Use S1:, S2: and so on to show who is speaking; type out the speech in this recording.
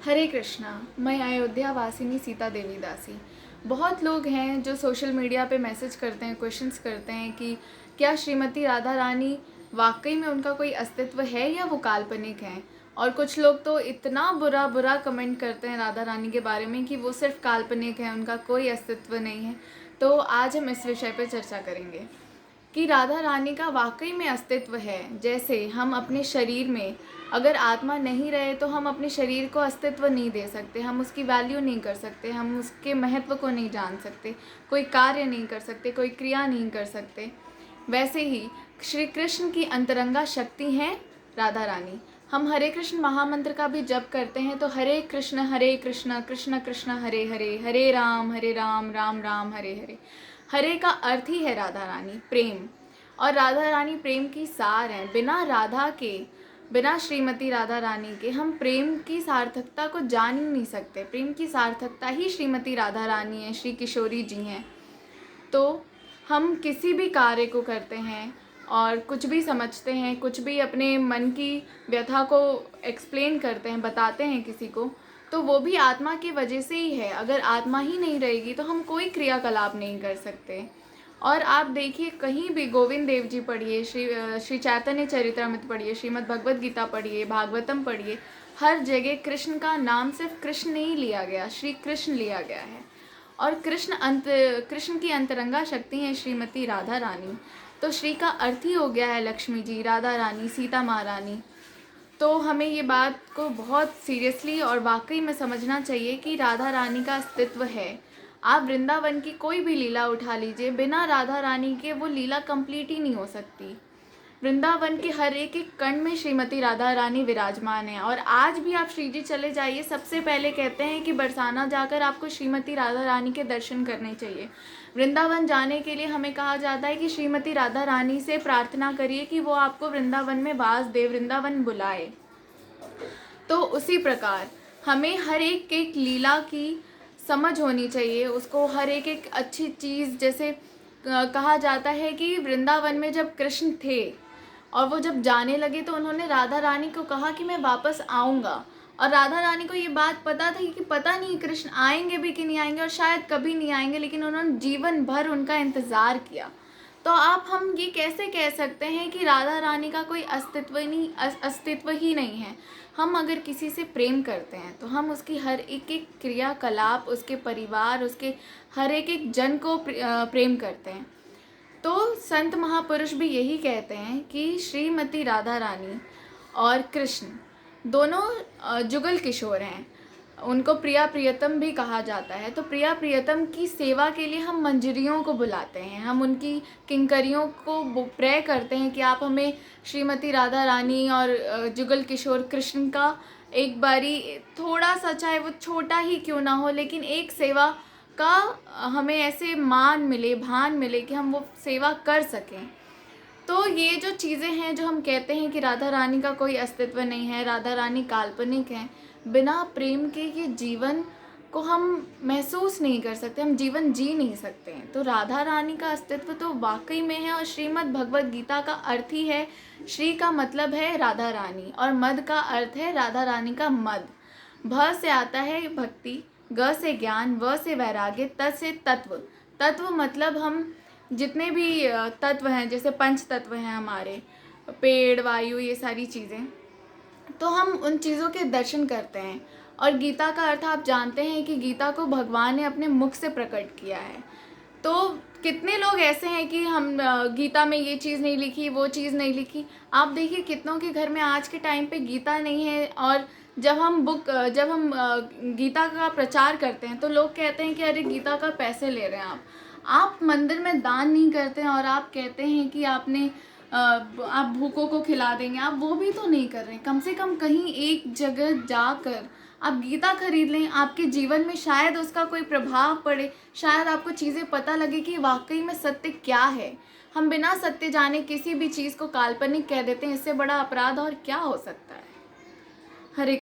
S1: हरे कृष्णा। मैं अयोध्या वासिनी सीता देवी दासी। बहुत लोग हैं जो सोशल मीडिया पे मैसेज करते हैं, क्वेश्चंस करते हैं कि क्या श्रीमती राधा रानी वाकई में उनका कोई अस्तित्व है या वो काल्पनिक हैं। और कुछ लोग तो इतना बुरा बुरा कमेंट करते हैं राधा रानी के बारे में कि वो सिर्फ काल्पनिक है, उनका कोई अस्तित्व नहीं है। तो आज हम इस विषय पर चर्चा करेंगे कि राधा रानी का वाकई में अस्तित्व है। जैसे हम अपने शरीर में अगर आत्मा नहीं रहे तो हम अपने शरीर को अस्तित्व नहीं दे सकते, हम उसकी वैल्यू नहीं कर सकते, हम उसके महत्व को नहीं जान सकते, कोई कार्य नहीं कर सकते, कोई क्रिया नहीं कर सकते। वैसे ही श्री कृष्ण की अंतरंगा शक्ति हैं राधा रानी। हम हरे कृष्ण महामंत्र का भी जप करते हैं तो हरे कृष्ण कृष्ण कृष्ण हरे हरे, हरे राम राम राम हरे हरे। हरे का अर्थ ही है राधा रानी, प्रेम। और राधा रानी प्रेम की सार हैं। बिना राधा के, बिना श्रीमती राधा रानी के हम प्रेम की सार्थकता को जान ही नहीं सकते। प्रेम की सार्थकता ही श्रीमती राधा रानी है, श्री किशोरी जी हैं। तो हम किसी भी कार्य को करते हैं और कुछ भी समझते हैं, कुछ भी अपने मन की व्यथा को एक्सप्लेन करते हैं, बताते हैं किसी को, तो वो भी आत्मा की वजह से ही है। अगर आत्मा ही नहीं रहेगी तो हम कोई क्रियाकलाप नहीं कर सकते। और आप देखिए, कहीं भी गोविंद देव जी पढ़िए, श्री चैतन्य चरित्रामृत पढ़िए, श्रीमद् भगवद गीता पढ़िए, भागवतम पढ़िए, हर जगह कृष्ण का नाम सिर्फ कृष्ण नहीं लिया गया, श्री कृष्ण लिया गया है। और कृष्ण की अंतरंगा शक्ति है श्रीमती राधा रानी। तो श्री का अर्थ ही हो गया है लक्ष्मी जी, राधा रानी, सीता महारानी। तो हमें ये बात को बहुत सीरियसली और वाकई में समझना चाहिए कि राधा रानी का अस्तित्व है। आप वृंदावन की कोई भी लीला उठा लीजिए, बिना राधा रानी के वो लीला कंप्लीट ही नहीं हो सकती। वृंदावन के हर एक एक कण में श्रीमती राधा रानी विराजमान है। और आज भी आप श्री जी चले जाइए, सबसे पहले कहते हैं कि बरसाना जाकर आपको श्रीमती राधा रानी के दर्शन करने चाहिए। वृंदावन जाने के लिए हमें कहा जाता है कि श्रीमती राधा रानी से प्रार्थना करिए कि वो आपको वृंदावन में वास दे, वृंदावन बुलाए। तो उसी प्रकार हमें हर एक एक लीला की समझ होनी चाहिए, उसको हर एक एक अच्छी चीज़। जैसे कहा जाता है कि वृंदावन में जब कृष्ण थे और वो जब जाने लगे तो उन्होंने राधा रानी को कहा कि मैं वापस आऊँगा। और राधा रानी को ये बात पता थी कि पता नहीं कृष्ण आएंगे भी कि नहीं आएंगे, और शायद कभी नहीं आएंगे, लेकिन उन्होंने जीवन भर उनका इंतज़ार किया। तो आप हम ये कैसे कह सकते हैं कि राधा रानी का कोई अस्तित्व ही नहीं है। हम अगर किसी से प्रेम करते हैं तो हम उसकी हर एक एक क्रियाकलाप, उसके परिवार, उसके हर एक एक जन को प्रेम करते हैं। तो संत महापुरुष भी यही कहते हैं कि श्रीमती राधा रानी और कृष्ण दोनों जुगल किशोर हैं। उनको प्रिया प्रियतम भी कहा जाता है। तो प्रिया प्रियतम की सेवा के लिए हम मंजरियों को बुलाते हैं, हम उनकी किंकरियों को प्रे करते हैं कि आप हमें श्रीमती राधा रानी और जुगल किशोर कृष्ण का एक बारी थोड़ा सा, चाहे वो छोटा ही क्यों ना हो, लेकिन एक सेवा का हमें ऐसे मान मिले, भान मिले कि हम वो सेवा कर सकें। तो ये जो चीज़ें हैं जो हम कहते हैं कि राधा रानी का कोई अस्तित्व नहीं है, राधा रानी काल्पनिक हैं, बिना प्रेम के ये जीवन को हम महसूस नहीं कर सकते, हम जीवन जी नहीं सकते हैं। तो राधा रानी का अस्तित्व तो वाकई में है। और श्रीमद् भगवद गीता का अर्थ ही है, श्री का मतलब है राधा रानी और मद का अर्थ है राधा रानी का मद। भ से आता है भक्ति, ग से ज्ञान, व से वैराग्य, त से तत्व। तत्व मतलब हम जितने भी तत्व हैं, जैसे पंच तत्व हैं हमारे, पेड़, वायु, ये सारी चीज़ें, तो हम उन चीज़ों के दर्शन करते हैं। और गीता का अर्थ आप जानते हैं कि गीता को भगवान ने अपने मुख से प्रकट किया है। तो कितने लोग ऐसे हैं कि हम गीता में ये चीज़ नहीं लिखी, वो चीज़ नहीं लिखी। आप देखिए कितनों के घर में आज के टाइम पे गीता नहीं है। और जब हम गीता का प्रचार करते हैं तो लोग कहते हैं कि अरे गीता का पैसे ले रहे हैं आप मंदिर में दान नहीं करते हैं और आप कहते हैं कि आप भूखों को खिला देंगे। आप वो भी तो नहीं कर रहे हैं। कम से कम कहीं एक जगह जाकर आप गीता खरीद लें, आपके जीवन में शायद उसका कोई प्रभाव पड़े, शायद आपको चीज़ें पता लगे कि वाकई में सत्य क्या है। हम बिना सत्य जाने किसी भी चीज़ को काल्पनिक कह देते हैं, इससे बड़ा अपराध और क्या हो सकता है। हरे